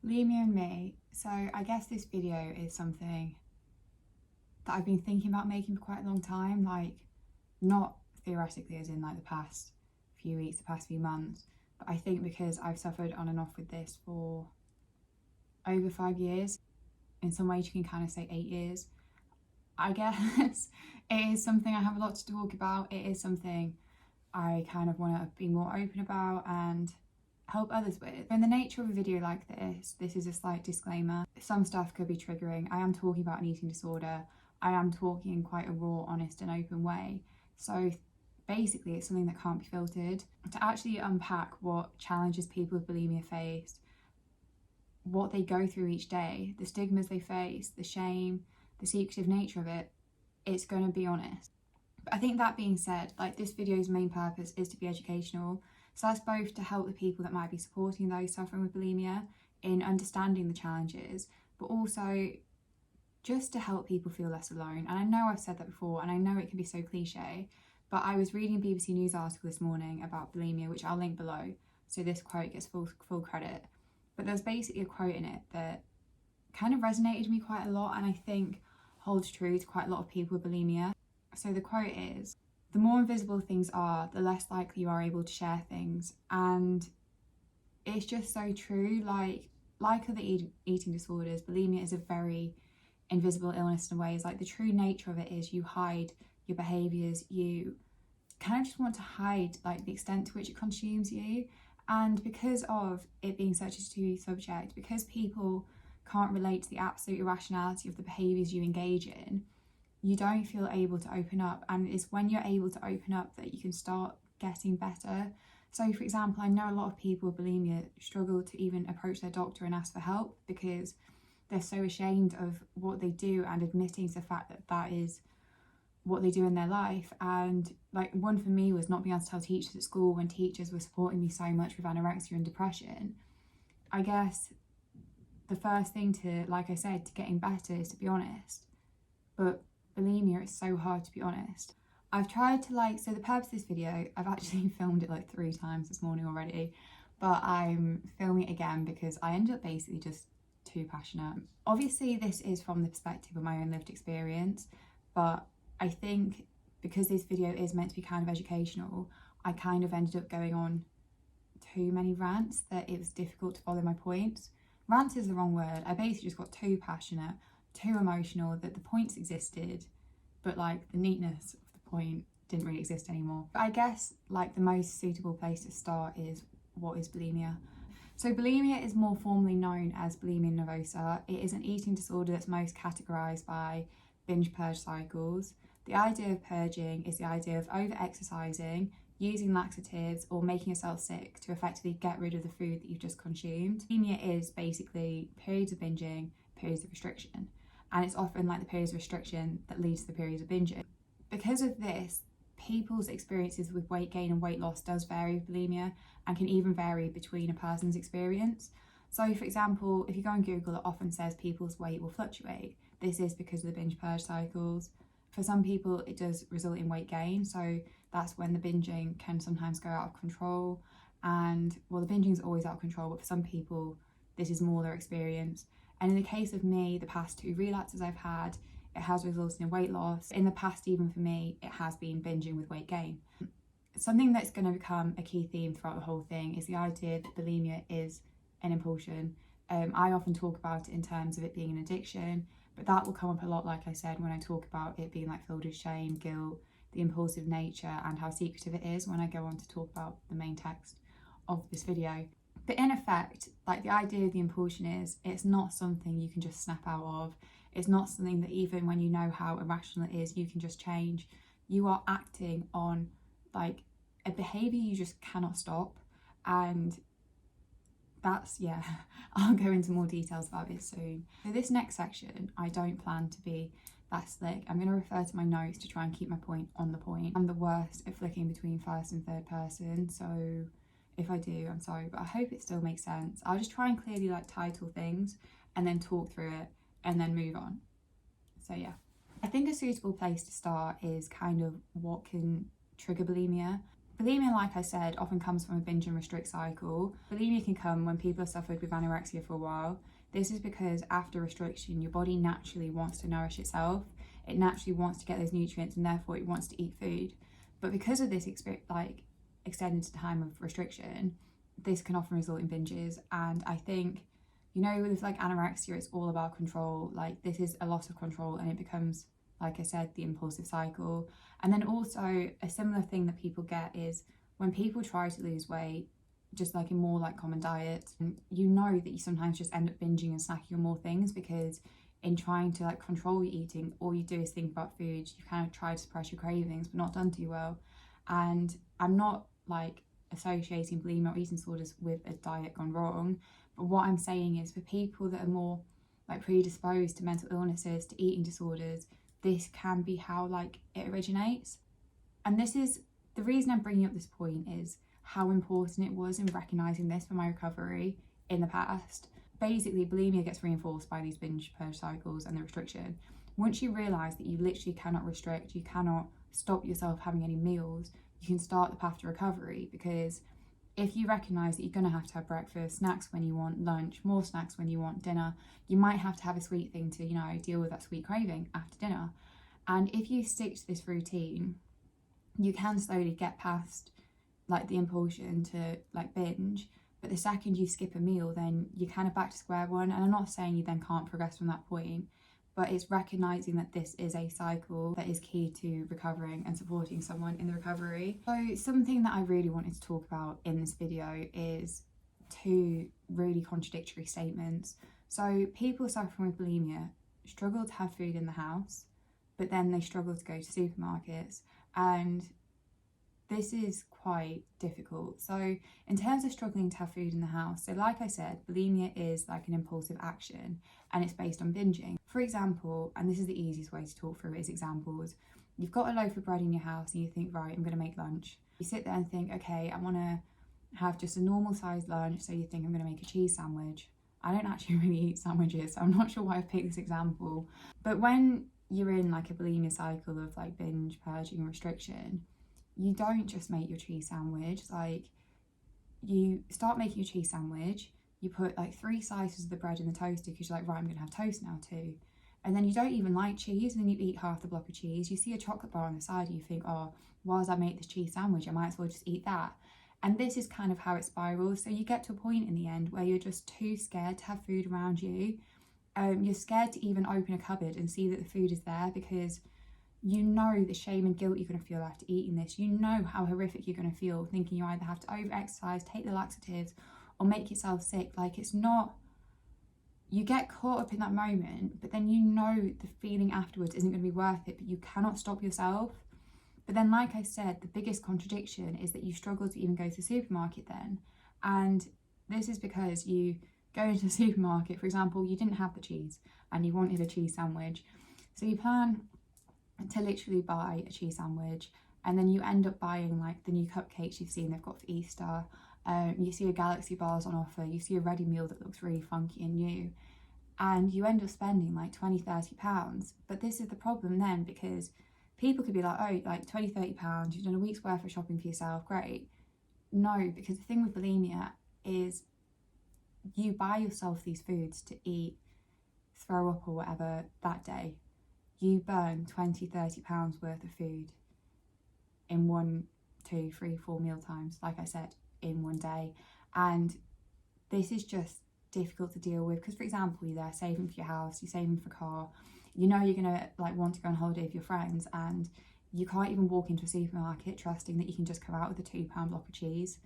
Bulimia Me. So I guess this video is something that I've been thinking about making for quite a long time, like not theoretically as in like the past few weeks, the past few months, but I think because I've suffered on and off with this for over 5 years, in some ways you can kind of say 8 years, I guess. It is something I have a lot to talk about. It is something I kind of want to be more open about and help others with. In the nature of a video like this is a slight disclaimer. Some stuff could be triggering. I am talking about an eating disorder. I am talking in quite a raw, honest and open way. So basically it's something that can't be filtered. To actually unpack what challenges people with bulimia face, what they go through each day, the stigmas they face, the shame, the secretive nature of it, it's going to be honest. But I think that being said, like this video's main purpose is to be educational. So that's both to help the people that might be supporting those suffering with bulimia in understanding the challenges, but also just to help people feel less alone. And I know I've said that before, and I know it can be so cliche, but I was reading a BBC News article this morning about bulimia, which I'll link below, so this quote gets full credit. But there's basically a quote in it that kind of resonated with me quite a lot, and I think holds true to quite a lot of people with bulimia. So the quote is, "The more invisible things are, the less likely you are able to share things." And it's just so true. Like other eating disorders, bulimia is a very invisible illness in ways. Like the true nature of it is you hide your behaviours, you kind of just want to hide like the extent to which it consumes you. And because of it being such a taboo subject, because people can't relate to the absolute irrationality of the behaviours you engage in, you don't feel able to open up. And it's when you're able to open up that you can start getting better. So for example, I know a lot of people with bulimia struggle to even approach their doctor and ask for help because they're so ashamed of what they do and admitting to the fact that that is what they do in their life. And like one for me was not being able to tell teachers at school when teachers were supporting me so much with anorexia and depression. I guess the first thing to, like I said, to getting better is to be honest. But bulimia, it's so hard to be honest. I've tried to so the purpose of this video, I've actually filmed it like 3 times this morning already, but I'm filming it again because I ended up basically just too passionate. Obviously this is from the perspective of my own lived experience, but I think because this video is meant to be kind of educational, I kind of ended up going on too many rants that it was difficult to follow my points. Rant is the wrong word. I basically just got too passionate, too emotional, that the points existed, but like the neatness of the point didn't really exist anymore. But I guess like the most suitable place to start is, what is bulimia? So bulimia is more formally known as bulimia nervosa. It is an eating disorder that's most categorised by binge purge cycles. The idea of purging is the idea of over-exercising, using laxatives or making yourself sick to effectively get rid of the food that you've just consumed. Bulimia is basically periods of binging, periods of restriction, and it's often like the periods of restriction that leads to the periods of binging. Because of this, people's experiences with weight gain and weight loss does vary with bulimia and can even vary between a person's experience. So for example, if you go on Google, it often says people's weight will fluctuate. This is because of the binge purge cycles. For some people, it does result in weight gain. So that's when the binging can sometimes go out of control. And well, the binging is always out of control, but for some people, this is more their experience. And in the case of me, the past 2 relapses I've had, it has resulted in weight loss. In the past, even for me, it has been binging with weight gain. Something that's going to become a key theme throughout the whole thing is the idea that bulimia is an impulsion. I often talk about it in terms of it being an addiction, but that will come up a lot, like I said, when I talk about it being like filled with shame, guilt, the impulsive nature and how secretive it is when I go on to talk about the main text of this video. But in effect, like the idea of the impulsion is, it's not something you can just snap out of. It's not something that even when you know how irrational it is, you can just change. You are acting on like a behaviour you just cannot stop. And that's, yeah, I'll go into more details about it soon. So this next section, I don't plan to be that slick. I'm going to refer to my notes to try and keep my point on the point. I'm the worst at flicking between first and third person, so if I do, I'm sorry, but I hope it still makes sense. I'll just try and clearly like title things and then talk through it and then move on. So yeah, I think a suitable place to start is kind of what can trigger bulimia. Bulimia, like I said, often comes from a binge and restrict cycle. Bulimia can come when people have suffered with anorexia for a while. This is because after restriction, your body naturally wants to nourish itself. It naturally wants to get those nutrients, and therefore it wants to eat food. But because of this extended time of restriction, this can often result in binges. And I think, you know, with like anorexia, it's all about control. Like, this is a loss of control, and it becomes, like I said, the impulsive cycle. And then also a similar thing that people get is when people try to lose weight, just like in more like common diets, you know that you sometimes just end up binging and snacking on more things, because in trying to like control your eating, all you do is think about food. You kind of try to suppress your cravings, but not done too well. And I'm not like associating bulimia or eating disorders with a diet gone wrong, but what I'm saying is, for people that are more like predisposed to mental illnesses, to eating disorders, this can be how like it originates. And this is the reason I'm bringing up this point, is how important it was in recognizing this for my recovery in the past. Basically, bulimia gets reinforced by these binge purge cycles and the restriction. Once you realize that you literally cannot restrict, you cannot stop yourself having any meals, you can start the path to recovery. Because if you recognize that you're going to have breakfast, snacks when you want, lunch, more snacks when you want, dinner, you might have to have a sweet thing to, you know, deal with that sweet craving after dinner. And if you stick to this routine, you can slowly get past like the impulsion to like binge. But the second you skip a meal, then you're kind of back to square one. And I'm not saying you then can't progress from that point, but it's recognizing that this is a cycle that is key to recovering and supporting someone in the recovery. So something that I really wanted to talk about in this video is two really contradictory statements. So people suffering with bulimia struggle to have food in the house, but then they struggle to go to supermarkets. And this is quite difficult. So in terms of struggling to have food in the house, so like I said, bulimia is like an impulsive action, and it's based on binging. For example, and this is the easiest way to talk through it, is examples. You've got a loaf of bread in your house and you think, right, I'm going to make lunch. You sit there and think, okay, I want to have just a normal sized lunch. So you think, I'm going to make a cheese sandwich. I don't actually really eat sandwiches, so I'm not sure why I've picked this example. But when you're in like a bulimia cycle of like binge, purging and restriction, you don't just make your cheese sandwich. Like, you start making your cheese sandwich, you put like 3 slices of the bread in the toaster because you're like, right, I'm gonna have toast now too. And then you don't even like cheese, and then you eat half the block of cheese. You see a chocolate bar on the side and you think, oh, whilst I make this cheese sandwich, I might as well just eat that. And this is kind of how it spirals. So you get to a point in the end where you're just too scared to have food around you. You're scared to even open a cupboard and see that the food is there, because you know the shame and guilt you're going to feel after eating this. You know how horrific you're going to feel thinking you either have to over-exercise, take the laxatives, or make yourself sick. Like, it's not... You get caught up in that moment, but then you know the feeling afterwards isn't going to be worth it, but you cannot stop yourself. But then, like I said, the biggest contradiction is that you struggle to even go to the supermarket then. And this is because you go into the supermarket, for example, you didn't have the cheese and you wanted a cheese sandwich. So you plan to literally buy a cheese sandwich, and then you end up buying like the new cupcakes you've seen they've got for Easter. You see a Galaxy bars on offer, you see a ready meal that looks really funky and new, and you end up spending like £20-30. But this is the problem then, because people could be like, oh, like £20-30, you've done a week's worth of shopping for yourself, great. No, because the thing with bulimia is you buy yourself these foods to eat, throw up or whatever that day. You burn £20-30 worth of food in 1, 2, 3, 4 meal times, like I said, in one day. And this is just difficult to deal with, because, for example, you're there saving for your house, you're saving for a car, you know you're gonna like want to go on holiday with your friends, and you can't even walk into a supermarket trusting that you can just come out with a £2 block of cheese.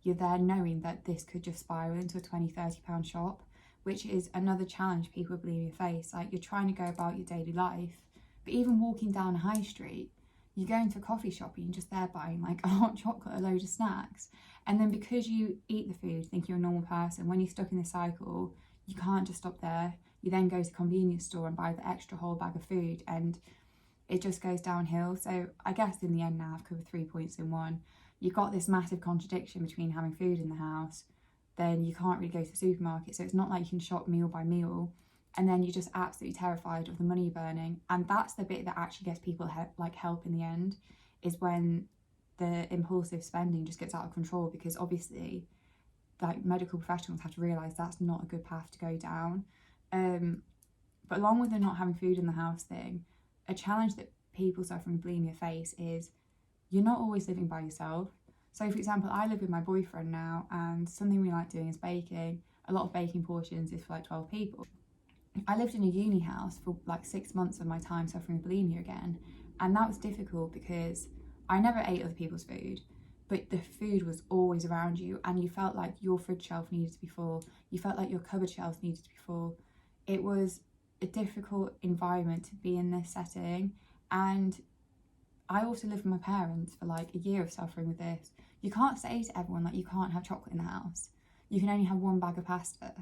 You're there knowing that this could just spiral into a £20-30 shop, which is another challenge people with bulimia face. Like, you're trying to go about your daily life, but even walking down a high street, you go into a coffee shop and you're just there buying like a hot chocolate, a load of snacks. And then because you eat the food, think you're a normal person, when you're stuck in this cycle, you can't just stop there. You then go to the convenience store and buy the extra whole bag of food, and it just goes downhill. So I guess in the end now I've covered 3 points in one. You've got this massive contradiction between having food in the house, then you can't really go to the supermarket, so it's not like you can shop meal by meal, and then you're just absolutely terrified of the money you're burning. And that's the bit that actually gets people help in the end, is when the impulsive spending just gets out of control, because obviously like medical professionals have to realise that's not a good path to go down. But along with the not having food in the house thing, a challenge that people suffering bulimia face is you're not always living by yourself. So for example, I live with my boyfriend now, and something we like doing is baking. A lot of baking portions is for like 12 people. I lived in a uni house for like 6 months of my time suffering bulimia again, and that was difficult because I never ate other people's food, but the food was always around you, and you felt like your fridge shelf needed to be full, you felt like your cupboard shelves needed to be full. It was a difficult environment to be in this setting, and I also lived with my parents for like a year of suffering with this. You can't say to everyone like you can't have chocolate in the house, you can only have one bag of pasta,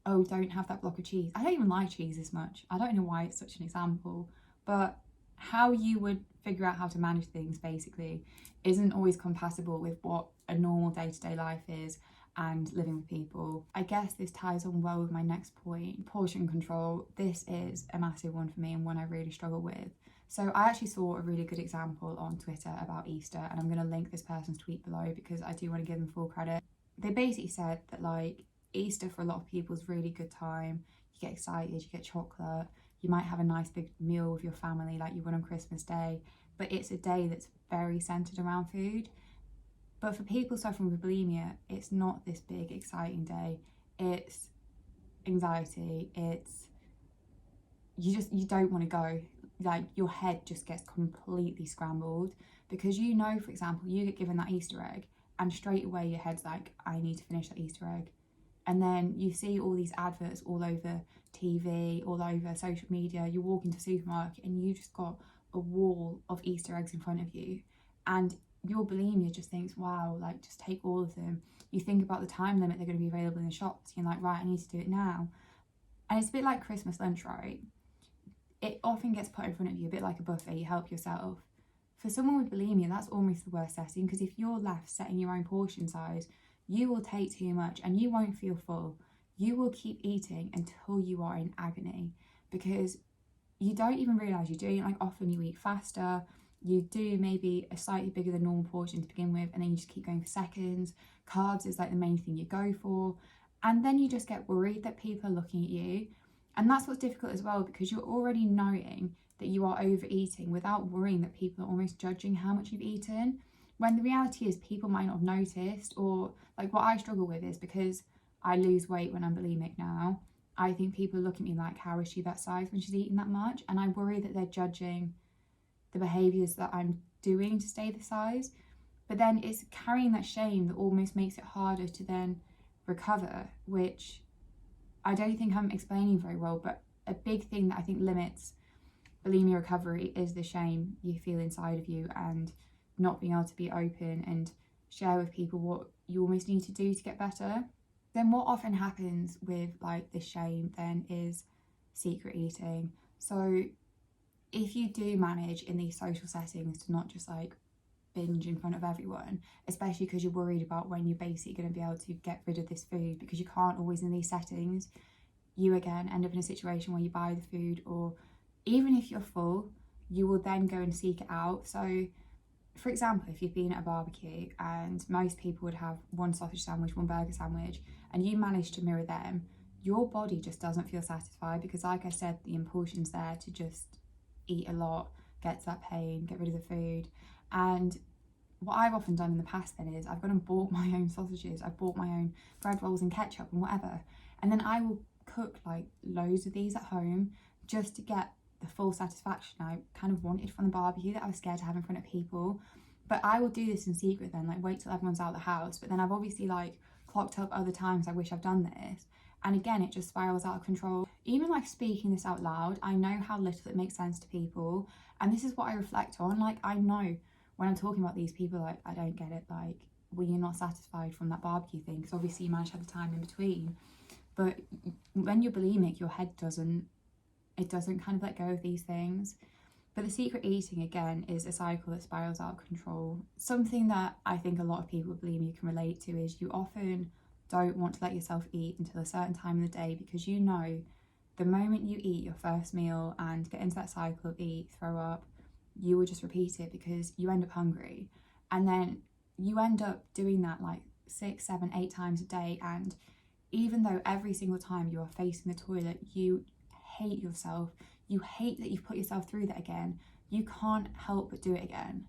oh don't have that block of cheese. I don't even like cheese as much, I don't know why it's such an example, but how you would figure out how to manage things basically isn't always compatible with what a normal day-to-day life is and living with people. I guess this ties on well with my next point, portion control. This is a massive one for me and one I really struggle with. So I actually saw a really good example on Twitter about Easter, and I'm going to link this person's tweet below because I do want to give them full credit. They basically said that like Easter for a lot of people is really good time. You get excited, you get chocolate, you might have a nice big meal with your family like you would on Christmas Day, but it's a day that's very centered around food. But for people suffering with bulimia, it's not this big exciting day. It's anxiety, it's you don't want to go. Like your head just gets completely scrambled because you know, for example, you get given that Easter egg and straight away your head's like, I need to finish that Easter egg. And then you see all these adverts all over TV, all over social media, you walk into a supermarket and you just got a wall of Easter eggs in front of you, and your bulimia just thinks, wow, like just take all of them. You think about the time limit they're going to be available in the shops, you're like, right, I need to do it now. And it's a bit like Christmas lunch, right? It often gets put in front of you a bit like a buffet, you help yourself. For someone with bulimia, that's almost the worst setting, because if you're left setting your own portion size, you will take too much and you won't feel full. You will keep eating until you are in agony, because you don't even realise you're doing it. Like often you eat faster, you do maybe a slightly bigger than normal portion to begin with, and then you just keep going for seconds. Carbs is like the main thing you go for, and then you just get worried that people are looking at you. And that's what's difficult as well, because you're already knowing that you are overeating without worrying that people are almost judging how much you've eaten, when the reality is people might not have noticed. Or like what I struggle with is, because I lose weight when I'm bulimic now, I think people look at me like, how is she that size when she's eating that much? And I worry that they're judging the behaviours that I'm doing to stay the size. But then it's carrying that shame that almost makes it harder to then recover, which I don't think I'm explaining very well. But a big thing that I think limits bulimia recovery is the shame you feel inside of you, and not being able to be open and share with people what you almost need to do to get better. Then what often happens with like this shame then is secret eating. So if you do manage in these social settings to not just like binge in front of everyone, especially because you're worried about when you're basically going to be able to get rid of this food, because you can't always in these settings, you again end up in a situation where you buy the food, or even if you're full, you will then go and seek it out. So for example, if you've been at a barbecue and most people would have one sausage sandwich, one burger sandwich, and you manage to mirror them, your body just doesn't feel satisfied, because like I said, the impulsion's there to just eat a lot, get to that pain, get rid of the food. And what I've often done in the past then is I've gone and bought my own sausages, I've bought my own bread rolls and ketchup and whatever, and then I will cook like loads of these at home just to get the full satisfaction I kind of wanted from the barbecue that I was scared to have in front of people. But I will do this in secret then, like wait till everyone's out of the house. But then I've obviously like clocked up other times I wish I've done this, and again it just spirals out of control. Even like speaking this out loud, I know how little it makes sense to people, and this is what I reflect on. Like I know when I'm talking about these people, like I don't get it, like were you not satisfied from that barbecue thing? Because obviously you managed to have the time in between. But when you're bulimic, your head doesn't kind of let go of these things. But the secret eating, again, is a cycle that spirals out of control. Something that I think a lot of people with bulimia can relate to is you often don't want to let yourself eat until a certain time of the day, because you know the moment you eat your first meal and get into that cycle of eat, throw up, you will just repeat it because you end up hungry. And then you end up doing that like 6, 7, 8 times a day, and even though every single time you are facing the toilet you hate yourself, you hate that you've put yourself through that again, you can't help but do it again.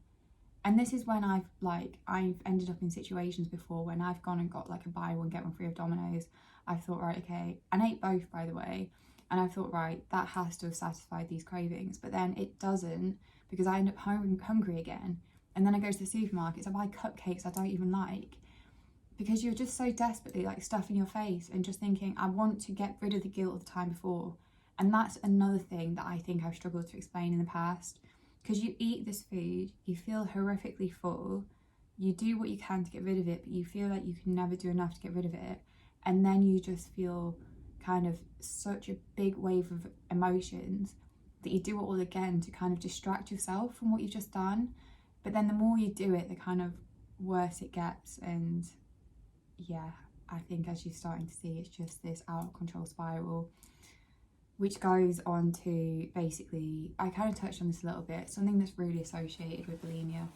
And this is when I've ended up in situations before when I've gone and got like a buy one get one free of Domino's. I've thought, right, okay, and ate both, by the way, and I thought, right, that has to have satisfied these cravings, but then it doesn't, because I end up hungry again. And then I go to the supermarkets, I buy cupcakes I don't even like, because you're just so desperately like stuffing your face and just thinking, I want to get rid of the guilt of the time before. And that's another thing that I think I've struggled to explain in the past, because you eat this food, you feel horrifically full, you do what you can to get rid of it, but you feel like you can never do enough to get rid of it, and then you just feel kind of such a big wave of emotions that you do it all again to kind of distract yourself from what you've just done. But then the more you do it, the kind of worse it gets. And yeah, I think as you're starting to see, it's just this out of control spiral, which goes on to basically, I kind of touched on this a little bit, something that's really associated with bulimia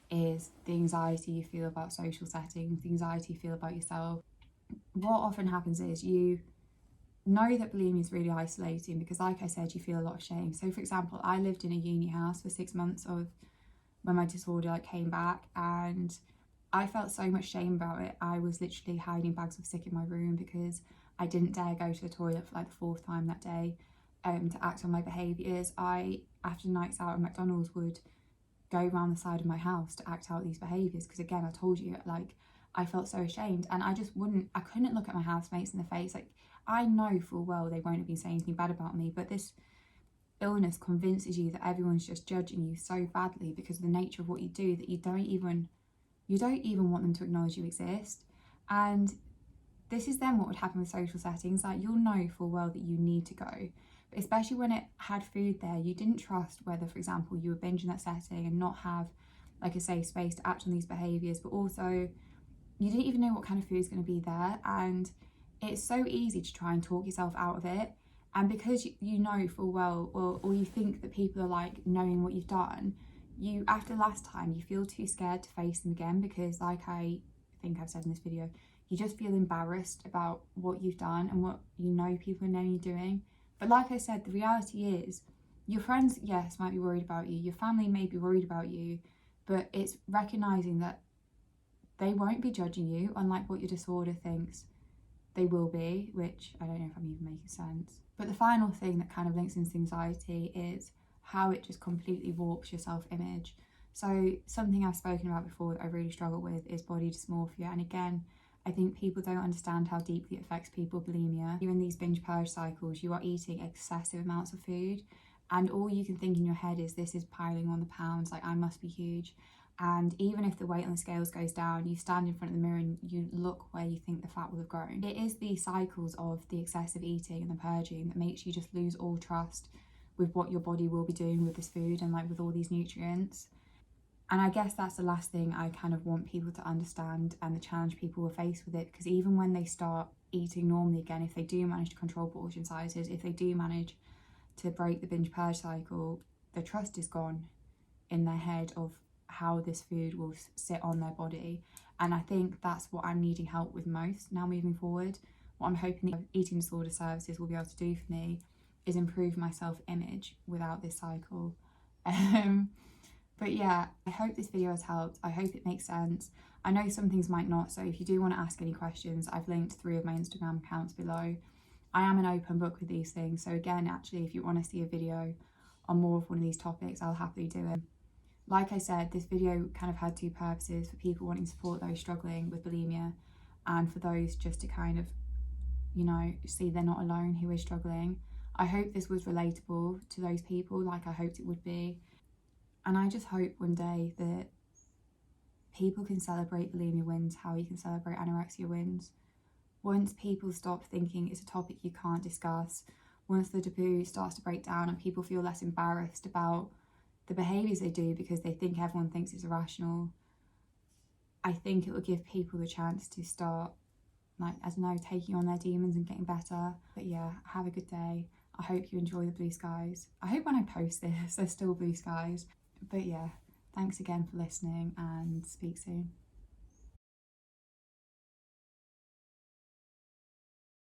is the anxiety you feel about social settings, the anxiety you feel about yourself. What often happens is you know that bulimia is really isolating because, like I said, you feel a lot of shame. So for example, I lived in a uni house for 6 months of when my disorder came back, and I felt so much shame about it. I was literally hiding bags of sick in my room because I didn't dare go to the toilet for like the 4th time that day to act on my behaviours. I, after nights out at McDonald's, would go around the side of my house to act out these behaviours because, again, I told you, like, I felt so ashamed, and I couldn't look at my housemates in the face. Like, I know full well they won't have been saying anything bad about me, but this illness convinces you that everyone's just judging you so badly because of the nature of what you do that you don't even want them to acknowledge you exist. And this is then what would happen with social settings. Like, you'll know full well that you need to go, but especially when it had food there, you didn't trust whether, for example, you were binging that setting and not have like a safe space to act on these behaviours, but also you didn't even know what kind of food is going to be there, and it's so easy to try and talk yourself out of it. And because you know full well, or you think that people are like knowing what you've done, you, after last time, you feel too scared to face them again because, like I think I've said in this video, you just feel embarrassed about what you've done and what you know people know you're doing. But like I said, the reality is your friends, yes, might be worried about you, your family may be worried about you, but it's recognising that they won't be judging you, unlike what your disorder thinks they will be, which I don't know if I'm even making sense. But the final thing that kind of links into anxiety is how it just completely warps your self-image. So something I've spoken about before that I really struggle with is body dysmorphia. And again, I think people don't understand how deeply it affects people with bulimia. You're in these binge purge cycles, you are eating excessive amounts of food, and all you can think in your head is, this is piling on the pounds, like I must be huge. And even if the weight on the scales goes down, you stand in front of the mirror and you look where you think the fat will have grown. It is the cycles of the excessive eating and the purging that makes you just lose all trust with what your body will be doing with this food and like with all these nutrients. And I guess that's the last thing I kind of want people to understand, and the challenge people will face with it, because even when they start eating normally again, if they do manage to control portion sizes, if they do manage to break the binge purge cycle, the trust is gone in their head of how this food will sit on their body. And I think that's what I'm needing help with most now moving forward. What I'm hoping the eating disorder services will be able to do for me is improve my self-image without this cycle. But yeah, I hope this video has helped. I hope it makes sense. I know some things might not, so if you do want to ask any questions, I've linked 3 of my Instagram accounts below. I am an open book with these things, so again, actually, if you want to see a video on more of one of these topics, I'll happily do it. Like I said, this video kind of had 2 purposes: for people wanting to support those struggling with bulimia, and for those just to kind of, you know, see they're not alone who is struggling. I hope this was relatable to those people, like I hoped it would be. And I just hope one day that people can celebrate bulimia wins how you can celebrate anorexia wins. Once people stop thinking it's a topic you can't discuss, once the taboo starts to break down and people feel less embarrassed about the behaviours they do because they think everyone thinks it's irrational, I think it will give people the chance to start, like, I don't know, taking on their demons and getting better. But yeah, have a good day. I hope you enjoy the blue skies. I hope when I post this, there's still blue skies. But yeah, Thanks again for listening, and speak soon.